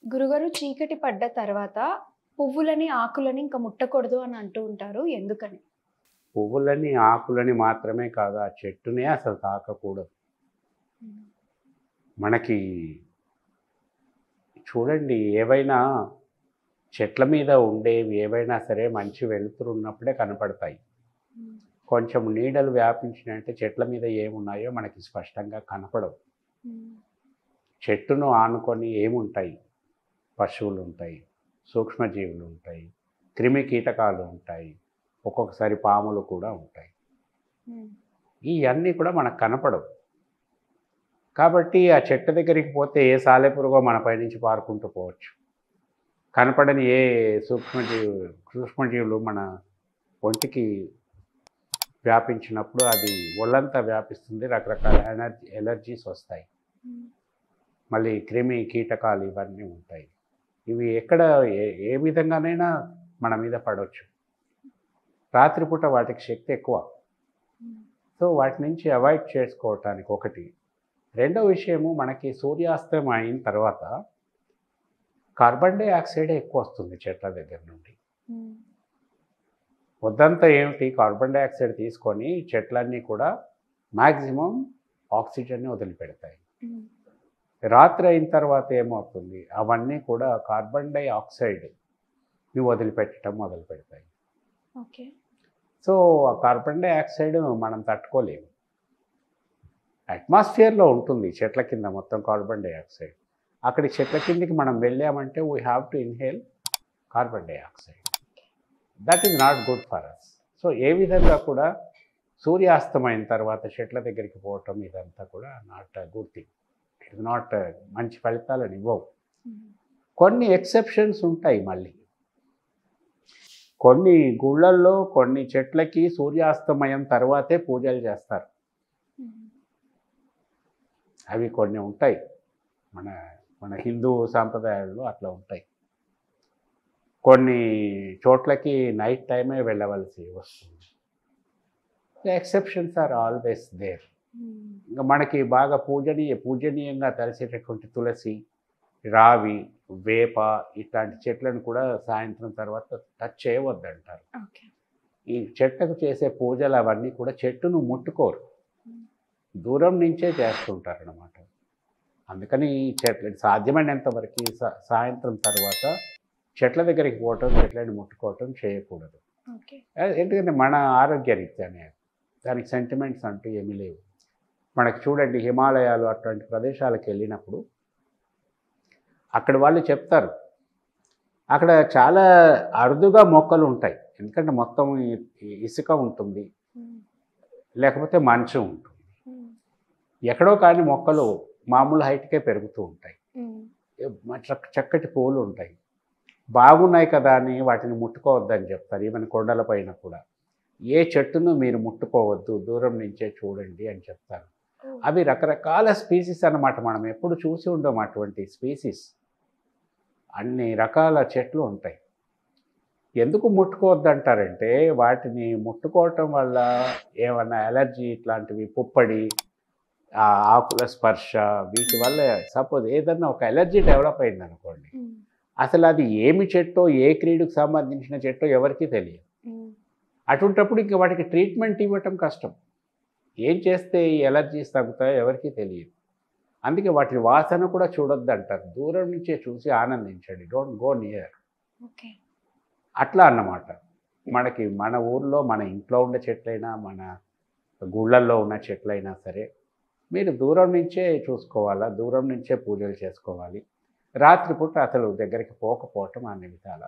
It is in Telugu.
గురుగారు చీకటి పడ్డ తర్వాత పువ్వులని, ఆకులని ఇంక ముట్టకూడదు అని అంటూ ఉంటారు. ఎందుకని? పువ్వులని, ఆకులని మాత్రమే కాదు, ఆ చెట్టునే అసలు తాకకూడదు. హ్మ్. మనకి చూడండి, ఏవైనా చెట్ల మీద ఉండేవి ఏవైనా సరే మంచి వెలుతురు ఉన్నప్పుడే కనపడతాయి. హ్మ్. కొంచెం నీడలు వ్యాపించినంటే చెట్ల మీద ఏమున్నాయో మనకి స్పష్టంగా కనపడవు. హ్మ్. చెట్టును ఆనుకొని ఏముంటాయి? పశువులు ఉంటాయి, సూక్ష్మజీవులు ఉంటాయి, క్రిమి కీటకాలు ఉంటాయి, ఒక్కొక్కసారి పాములు కూడా ఉంటాయి. హ్మ్. ఇవన్నీ కూడా మనకు కనపడవు. కాబట్టి ఆ చెట్టు దగ్గరికి పోతే ఏ సాలెపురుగో మన పైనుంచి పారుకుంటూ పోవచ్చు. కనపడని ఏ సూక్ష్మజీవులు మన ఒంటికి వ్యాపించినప్పుడు అది ఒళ్ళంతా వ్యాపిస్తుంది. రకరకాల ఎలర్జీస్ వస్తాయి. హ్మ్. మళ్ళీ క్రిమి కీటకాలు ఇవన్నీ ఉంటాయి. ఇవి ఎక్కడ ఏ విధంగానైనా మన మీద పడవచ్చు. రాత్రిపూట వాటికి శక్తి ఎక్కువ. హ్మ్. సో వాటి నుంచి అవాయిడ్ చేసుకోవటానికి ఒకటి. రెండో విషయము, మనకి సూర్యాస్తమయం అయిన తర్వాత కార్బన్ డైఆక్సైడే ఎక్కువ వస్తుంది చెట్ల దగ్గర నుండి. హ్మ్. పొద్దంతా ఏమిటి, కార్బన్ డైఆక్సైడ్ తీసుకొని చెట్లన్నీ కూడా మ్యాక్సిమం ఆక్సిజన్ని వదిలిపెడతాయి. హ్మ్. రాత్రి అయిన తర్వాత ఏమవుతుంది, అవన్నీ కూడా కార్బన్ డైఆక్సైడ్ని వదిలిపెట్టడం మొదలు పెడతాయి. ఓకే. సో ఆ కార్బన్ డైఆక్సైడ్ మనం తట్టుకోలేము. అట్మాస్ఫియర్లో ఉంటుంది చెట్ల కింద మొత్తం కార్బన్ డైఆక్సైడ్. అక్కడి చెట్ల కిందికి మనం వెళ్ళామంటే we have to inhale carbon dioxide. That is not good for us. So ఏ విధంగా కూడా సూర్యాస్తమైన తర్వాత చెట్ల దగ్గరికి పోవటం ఇదంతా కూడా not good thing. It is not మంచి ఫలితాలను ఇవ్వవు. హ్మ్. కొన్ని ఎక్సెప్షన్స్ ఉంటాయి మళ్ళీ. కొన్ని గుళ్ళల్లో కొన్ని చెట్లకి సూర్యాస్తమయం తర్వాతే పూజలు చేస్తారు. హ్మ్. అవి కొన్ని ఉంటాయి. మన మన హిందూ సాంప్రదాయాల్లో అట్లా ఉంటాయి. కొన్ని చోట్లకి నైట్ టైమే వెళ్ళవలసి వస్తుంది. Exceptions are always there. Hmm. ఇంకా మనకి బాగా పూజనీయంగా తలసేటటువంటి తులసి, రావి, వేప ఇట్లాంటి చెట్లను కూడా సాయంత్రం తర్వాత టచ్ చేయవద్దంటారు. ఓకే. ఈ చెట్లకు చేసే పూజలు అవన్నీ కూడా చెట్టును ముట్టుకోరు, హ్మ్. దూరం నుంచే చేస్తుంటారన్నమాట. అందుకని చెట్లు సాధ్యమైనంత వరకు సాయంత్రం తర్వాత చెట్ల దగ్గరికి పోవటం, చెట్లను ముట్టుకోవటం చేయకూడదు. ఓకే. ఎందుకంటే మన ఆరోగ్యరీత్యానే, దానికి సెంటిమెంట్స్ అంటూ ఏమీ లేవు. మనకి చూడండి, హిమాలయాలు అట్లాంటి ప్రదేశాలకు వెళ్ళినప్పుడు అక్కడ వాళ్ళు చెప్తారు, అక్కడ చాలా అరుదుగా మొక్కలు ఉంటాయి. ఎందుకంటే మొత్తం ఇసుక ఉంటుంది, హ్మ్. లేకపోతే మంచు ఉంటుంది. హ్మ్. ఎక్కడో కానీ మొక్కలు మామూలు హైట్కే పెరుగుతూ ఉంటాయి. హ్మ్. చక్కటి పువ్వులు ఉంటాయి. బాగున్నాయి కదా అని వాటిని ముట్టుకోవద్దని చెప్తారు. ఈవెన్ కొండల పైన కూడా ఏ చెట్టును మీరు ముట్టుకోవద్దు, దూరం నుంచే చూడండి అని చెప్తారు. ఓహ్! అవి రకరకాల స్పీసీస్ అన్నమాట. మనం ఎప్పుడు చూసి ఉండం అటువంటి స్పీసీస్. అన్ని రకాల చెట్లు ఉంటాయి. ఎందుకు ముట్టుకోవద్దంటారంటే, వాటిని ముట్టుకోవటం వల్ల ఏమన్నా ఎలర్జీ ఇట్లాంటివి, పుప్పడి, ఆకుల స్పర్శ, వీటి వల్ల సపోజ్ ఏదన్నా ఒక ఎలర్జీ డెవలప్ అయిందనుకోండి, హ్మ్. అసలు అది ఏమి చెట్టో, ఏ క్రీడుకు సంబంధించిన చెట్టో ఎవరికీ తెలియదు. హ్మ్. అటువంటప్పుడు ఇంక వాటికి ట్రీట్మెంట్ ఇవ్వటం కష్టం. ఏం చేస్తే ఈ ఎలర్జీస్ తగ్గుతాయో ఎవరికీ తెలియదు. అందుకే వాటి వాసన కూడా చూడొద్దంటారు. దూరం నుంచే చూసి ఆనందించండి. Don't go near. ఓకే. అట్లా అన్నమాట. మనకి మన ఊర్లో, మన ఇంట్లో ఉండే చెట్లైనా, మన గుళ్ళల్లో ఉన్న చెట్లైనా సరే, మీరు దూరం నుంచే చూసుకోవాలా, దూరం నుంచే పూజలు చేసుకోవాలి. రాత్రిపూట అసలు దగ్గరికి పోకపోవటం అన్ని విధాల